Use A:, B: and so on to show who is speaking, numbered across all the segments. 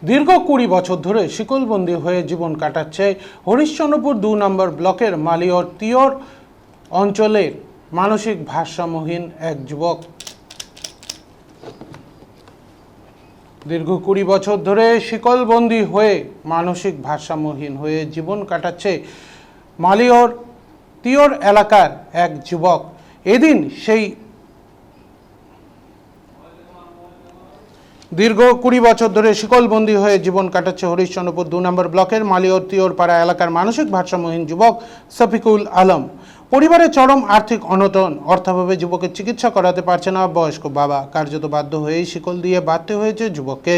A: দীর্ঘ 20 বছর ধরে শিকলবন্দি হয়ে জীবন কাটাচ্ছে হরিশ্চন্দ্রপুর 2 নম্বর ব্লকের মালিয়র তিয়র অঞ্চলের মানসিক ভারসাম্যহীন এক যুবক। দীর্ঘ 20 বছর ধরে শিকলবন্দি হয়ে মানসিক ভারসাম্যহীন হয়ে জীবন কাটাচ্ছে মালিয়র তিয়র এলাকার এক যুবক। এদিন সেই দীর্ঘ 20 বছর ধরে শিকলবন্দি হয়ে জীবন কাটাচ্ছে হরিশ্চন্দ্রপুর 2 নম্বর ব্লকের মালিয়র তিয়র পাড়া এলাকার মানসিক ভারসাম্যহীন যুবক শফিকুল আলম। পরিবারের চরম আর্থিক অনটন, অর্থাভাবে যুবকের চিকিৎসা করাতে পারছে না বয়স্ক বাবা। কার্যত বাধ্য হয়েই শিকল দিয়ে বাঁধতে হয়েছে যুবককে।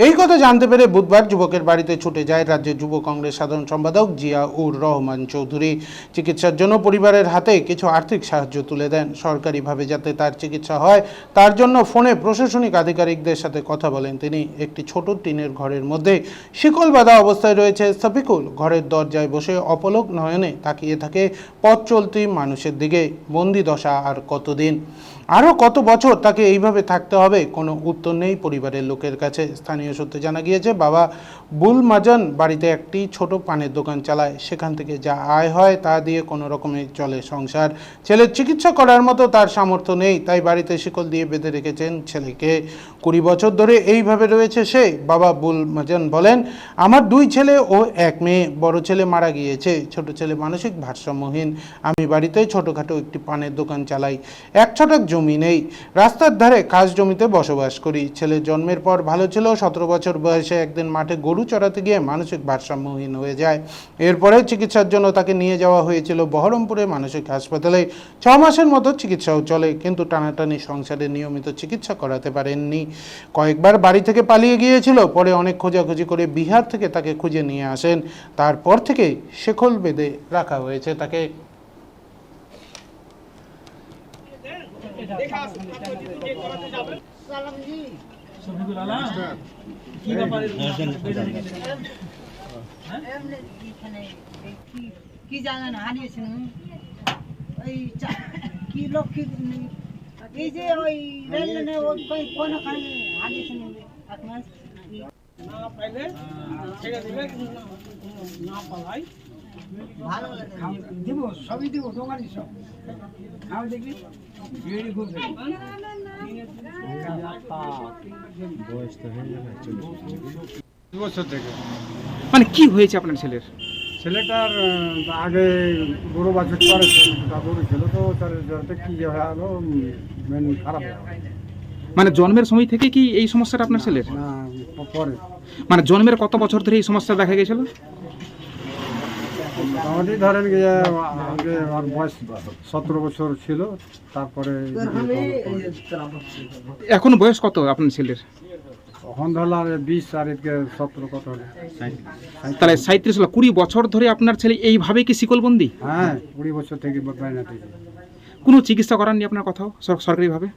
A: এই কথা জানতে পেরে বুধবার যুবকের বাড়িতে ছুটে যায় রাজ্যের যুব কংগ্রেস সাধারণ সম্পাদক জিয়াউর রহমান চৌধুরী। চিকিৎসার জন্য পরিবারের হাতে কিছু আর্থিক সাহায্য তুলে দেন। সরকারিভাবে যাতে তার চিকিৎসা হয় তার জন্য ফোনে প্রশাসনিক আধিকারিকদের সাথে কথা বলেন তিনি। একটি ছোট টিনের ঘরের মধ্যে শিকল বাঁধা অবস্থায় রয়েছে শফিকুল। ঘরের দরজায় বসে অপলক নয়নে তাকিয়ে থাকে পথ চলতি মানুষের দিকে। বন্দি দশা আর কতদিন, আরও কত বছর তাকে এইভাবে থাকতে হবে, কোনো উত্তর নেই পরিবারের লোকের কাছে। স্থানীয় সূত্রে জানা গিয়েছে, বাবা বুল মাজান বাড়িতে একটি ছোট পানের দোকান চালায়। সেখান থেকে যা আয় হয় তা দিয়ে কোনো রকমে চলে সংসার। ছেলের চিকিৎসা করার মতো তার সামর্থ্য নেই, তাই বাড়িতে শিকল দিয়ে বেঁধে রেখেছেন ছেলেকে। 20 বছর ধরে এইভাবে রয়েছে সে। বাবা বুল মাজান বলেন, আমার 2 ছেলে ও 1 মেয়ে। বড় ছেলে মারা গিয়েছে, ছোট ছেলে মানসিক ভারসাম্যহীন। আমি বাড়িতে ছোটোখাটো একটি পানের দোকান চালাই। 1 ছটাক জমি নেই, রাস্তার ধারে খাস জমিতে বসবাস করি। ছেলের জন্মের পর ভালো ছিল। 17 বছর বয়সে একদিন মাঠে গরু চড়াতে গিয়ে মানসিক ভারসাম্যহীন হয়ে যায়। এরপরে চিকিৎসার জন্য তাকে নিয়ে যাওয়া হয়েছিল বহরমপুরে মানসিক হাসপাতালে। 6 মাসের মতো চিকিৎসাও চলে, কিন্তু টানাটানি সংসারে নিয়মিত চিকিৎসা করাতে পারেননি। কয়েকবার বাড়ি থেকে পালিয়ে গিয়েছিল। পরে অনেক খোঁজাখুঁজি করে বিহার থেকে তাকে খুঁজে নিয়ে আসেন। তারপর থেকে শিকল বেঁধে রাখা হয়েছে তাকে।
B: কি জানেন হারিয়েছেন ওই কি লোক কি এই যে ওই রেলনে ওই কোনখানে হারিয়েছেন এক মাস না পাইলে ছেড়ে দিলে না পালাই ভালো দিব সবই দিব দোকানি সব খাও দেখি ভিড় খুব
C: বয়স তো হয়ে যাবে 2 বছর থেকে।
D: মানে কি হয়েছে আপনার ছেলের?
C: ছেলেটার আগে গরু বাছুর করেছে, গরু ছিল তো তার জ্বরটা কি হলো, মেন খারাপ হয়ে গেল।
D: মানে জন্মের সময় থেকে কি এই সমস্যাটা আপনার ছেলের?
C: না পরে
D: মানে জন্মের কত বছর ধরে এই সমস্যা দেখা গেছিল?
C: মোটামুটি ধরেন গিয়ে আগে আমার বয়স 17 বছর ছিল, তারপরে
D: এখন বয়স কত আপনার ছেলের?
C: তখন ধরলাম 20 আর 17 কত হলো,
D: তাহলে 37 হলো। 20 বছর ধরে আপনার ছেলে এইভাবে কি শিকলবন্দি?
C: হ্যাঁ 20 বছর থেকে বাইনা থেকে।
D: কোনো চিকিৎসা করাননি আপনার কোথাও সরকারিভাবে?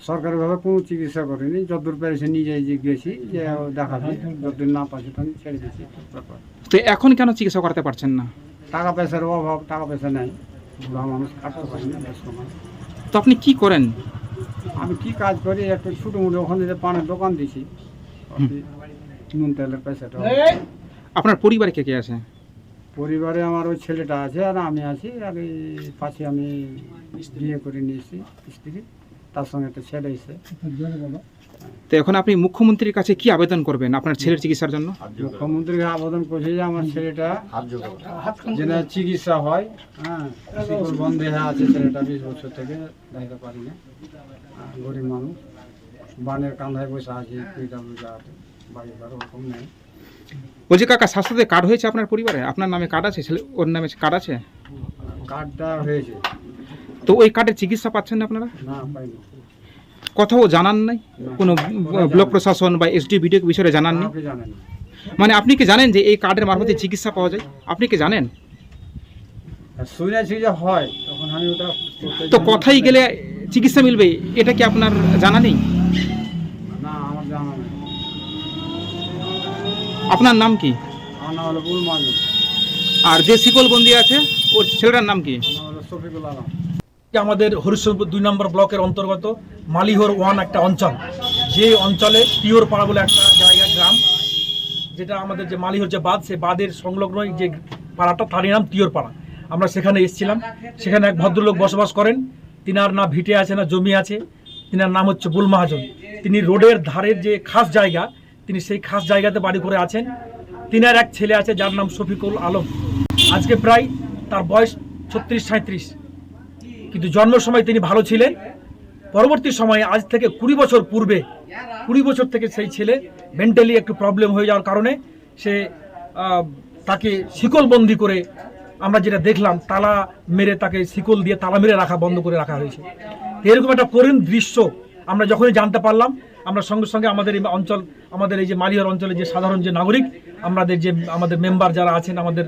C: সরকারিভাবে কোনো চিকিৎসা করিনি, যতদূর পেরেছে নিজেই যে গেছি যে দেখাচ্ছি, যতদিন না পাচ্ছি তখন ছেড়ে দিচ্ছি।
D: তো এখন কেন চিকিৎসা করাতে পারছেন না?
C: টাকা পয়সার অভাব, টাকা পয়সা নেই, বুড়া মানুষ কাটতে পারি না ব্যস্ত মানুষ।
D: তো আপনি কি করেন?
C: আমি কি কাজ করি, একটা ছোটো মোটো ওখানে যে পানের দোকান দিছি, নুন তেলের পয়সাটা।
D: আপনার পরিবারে কে কে আছে?
C: পরিবারে আমার ওই ছেলেটা আছে আর আমি আছি, আর এই পাশে আমি বিয়ে করে নিয়েছি স্ত্রী, তার সঙ্গে একটা ছেলে এসে।
D: তো এখন আপনি মুখ্যমন্ত্রীর কাছে কি আবেদন করবেন আপনার ছেলের চিকিৎসার জন্য?
C: মুখ্যমন্ত্রীকে আবেদন করছি যে আমার ছেলেটা যেন চিকিৎসা হয়। হ্যাঁ, বন্ধে আছে ছেলেটা, 20 বছর থেকে দেখাতে পারি না, গরিব মানুষ, বানের কান্ধায় বসে আছে, বাড়ি ঘর ওরকম নেই।
D: বলছি কাকা, স্বাস্থ্যতে কার্ড হয়েছে আপনার পরিবারে? আপনার নামে কার্ড আছে, ছেলে ওর নামে কার্ড আছে?
C: কার্ডটা হয়েছে।
D: তো ওই কার্ডের চিকিৎসা পাচ্ছেন না আপনারা?
C: না পাইনি।
D: কোথাও জানান নাই? কোনো ব্লক প্রশাসন বা এসডিভিডিও বিষয়ে জানাননি?
C: আপনি জানেন?
D: মানে আপনি কি জানেন যে এই কার্ডের মারফতে চিকিৎসা পাওয়া যায়? আপনি কি জানেন?
C: শুনেছি যে হয়, তখন আমি ওটা
D: তো কোথায় গেলে চিকিৎসা মিলবে এটা কি আপনার জানা নেই?
C: না, আমার জানা নেই।
D: আপনার নাম কি?
C: আমার নাম হলো বুল মাজান।
D: আর যে শিকলবন্দি আছে ওর ছেলেটার নাম কি?
C: আমার হলো শফিকুল আলম।
E: আমাদের হরিশ্চন্দ্রপুর 2 নম্বর ব্লকের অন্তর্গত মালিহর 1 একটা অঞ্চল, যে অঞ্চলে তিয়র পাড়া বলে একটা জায়গা, গ্রাম, যেটা আমাদের যে মালিহর যে বাঁধ, সেই বাঁধের সংলগ্ন যে পাড়াটা, তারই নাম তিওর পাড়া। আমরা সেখানে এসেছিলাম। সেখানে এক ভদ্রলোক বসবাস করেন। তিনার না ভিটে আছে না জমি আছে। তিনার নাম হচ্ছে বুল মাহাজন। তিনি রোডের ধারের যে খাস জায়গা, তিনি সেই খাস জায়গাতে বাড়ি করে আছেন। তিনার এক ছেলে আছে যার নাম শফিকুল আলম। আজকে প্রায় তার বয়স 36-37, কিন্তু জন্মের সময় তিনি ভালো ছিলেন। পরবর্তী সময়ে আজ থেকে 20 বছর পূর্বে, 20 বছর থেকে সেই ছেলে মেন্টালি একটু প্রবলেম হয়ে যাওয়ার কারণে সে তাকে শিকলবন্দি করে, আমরা যেটা দেখলাম, তালা মেরে, তাকে শিকল দিয়ে তালা মেরে রাখা, বন্ধ করে রাখা হয়েছে। এরকম একটা করুণ দৃশ্য আমরা যখনই জানতে পারলাম, আমরা সঙ্গে সঙ্গে আমাদের এই অঞ্চল, আমাদের এই যে মালিহর অঞ্চলে যে সাধারণ যে নাগরিক, আমাদের মেম্বার যারা আছেন, আমাদের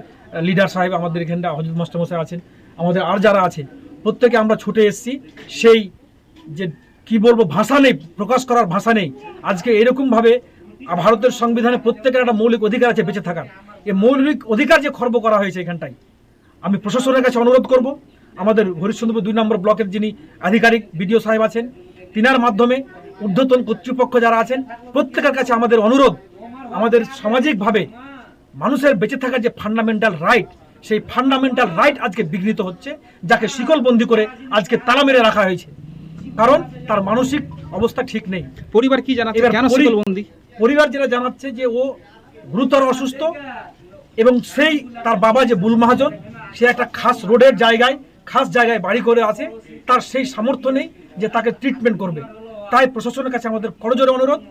E: লিডার সাহেব, আমাদের এখানটা হযরত মাস্টারমশাই আছেন, আমাদের আর যারা আছেন, প্রত্যেকে আমরা ছুটে এসেছি। সেই যে কি বলবো, ভাষা নেই, প্রকাশ করার ভাষা নেই। আজকে এরকমভাবে ভারতের সংবিধানে প্রত্যেকের একটা মৌলিক অধিকার আছে বেঁচে থাকার। এই মৌলিক অধিকার যে খর্ব করা হয়েছে এখানটায়, আমি প্রশাসনের কাছে অনুরোধ করব, আমাদের হরিশ্চন্দ্রপুর 2 নম্বর ব্লকের যিনি আধিকারিক বিডিও সাহেব আছেন, তিনার মাধ্যমে ঊর্ধ্বতন কর্তৃপক্ষ যারা আছেন, প্রত্যেকের কাছে আমাদের অনুরোধ, আমাদের সামাজিকভাবে মানুষের বেঁচে থাকার যে ফান্ডামেন্টাল রাইট, সেই ফান্ডামেন্টাল রাইট আজকে বিঘ্নিত হচ্ছে, যাকে শিকলবন্দি করে আজকে তালা মেরে রাখা হয়েছে। কারণ তার মানসিক অবস্থা ঠিক নেই।
D: পরিবার কি জানাচ্ছে,
E: এবার
D: কেন শিকলবন্দি?
E: পরিবার যেটা জানাচ্ছে যে ও গুরুতর অসুস্থ, এবং সেই তার বাবা যে বুল মাহাজন, সে একটা খাস রোডের জায়গায়, খাস জায়গায় বাড়ি করে আছে, তার সেই সামর্থ্য নেই যে তাকে ট্রিটমেন্ট করবে। তাই প্রশাসনের কাছে আমাদের করজোরে অনুরোধ,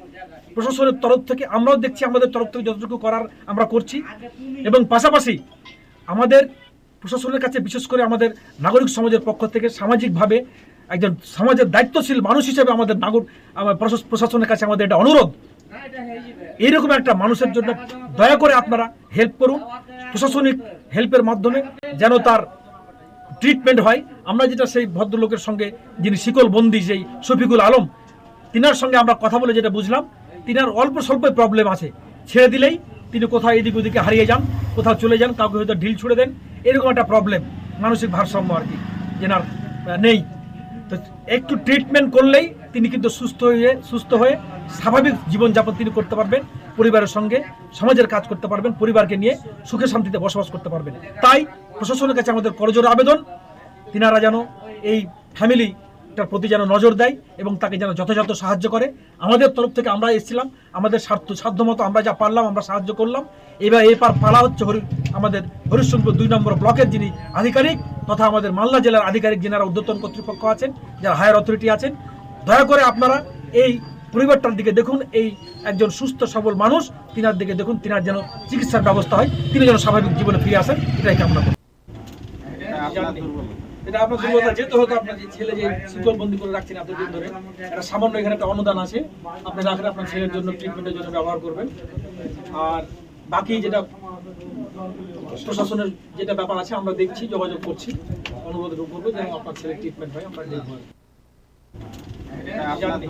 E: প্রশাসনের তরফ থেকে আমরাও দেখছি, আমাদের তরফ থেকে যতটুকু করার আমরা করছি, এবং পাশাপাশি আমাদের প্রশাসনের কাছে, বিশেষ করে আমাদের নাগরিক সমাজের পক্ষ থেকে সামাজিকভাবে একজন সমাজের দায়িত্বশীল মানুষ হিসেবে আমাদের প্রশাসনের কাছে আমাদের এটা অনুরোধ, এইরকম একটা মানুষের জন্য দয়া করে আপনারা হেল্প করুন। প্রশাসনিক হেল্পের মাধ্যমে যেন তার ট্রিটমেন্ট হয়। আমরা যেটা সেই ভদ্রলোকের সঙ্গে, যিনি শিকলবন্দি, সেই শফিকুল আলম, তিনার সঙ্গে আমরা কথা বলে যেটা বুঝলাম, তিনার অল্প স্বল্প প্রবলেম আছে, ছেড়ে দিলেই তিনি কোথাও এদিক ওদিকে হারিয়ে যান, কোথাও চলে যান, কাউকে হয়তো ঢিল ছুড়ে দেন, এরকম একটা প্রবলেম, মানসিক ভারসাম্য আর কি যেনার নেই। তো একটু ট্রিটমেন্ট করলেই তিনি কিন্তু সুস্থ হয়ে স্বাভাবিক জীবনযাপন তিনি করতে পারবেন, পরিবারের সঙ্গে সমাজের কাজ করতে পারবেন, পরিবারকে নিয়ে সুখে শান্তিতে বসবাস করতে পারবেন। তাই প্রশাসনের কাছে আমাদের করজোড়ে আবেদন, তিনারা যেন এই ফ্যামিলিটার প্রতি যেন নজর দেয় এবং তাকে যেন যথাযথ সাহায্য করে। আমাদের তরফ থেকে আমরা এসেছিলাম, আমাদের সাধ্যমতো আমরা যা পারলাম আমরা সাহায্য করলাম। এবার এরপর পালা হচ্ছে আমাদের হরিশ্চন্দ্রপুর 2 নম্বর ব্লকের যিনি আধিকারিক, তথা আমাদের মালদা জেলার আধিকারিক, যারা ঊর্ধ্বতন কর্তৃপক্ষ আছেন, যারা হায়ার অথরিটি আছেন, দয়া করে আপনারা এই পরিবারটার দিকে দেখুন। এই একজন সুস্থ সবল মানুষ, তিনার দিকে দেখুন, তিনার যেন চিকিৎসার ব্যবস্থা হয়, তিনি যেন স্বাভাবিক জীবনে ফিরে আসেন, এটাই কামনা করি। এটা আপনার দুর্বলতা, যেহেতু হয়তো আপনার যে ছেলে যে শিকলবন্দি করে রাখছেন এতদিন ধরে, একটা সামান্য এখানে একটা অনুদান আছে, আপনি রাখেন, আপনার ছেলের জন্য ট্রিটমেন্টের জন্য ব্যবহার করবেন। আর বাকি যেটা প্রশাসনের যেটা ব্যাপার আছে আমরা দেখছি, যোগাযোগ করছি, অনুরোধ করবো যেন আপনার ছেলের ট্রিটমেন্ট হয়, আমরা দেখবো।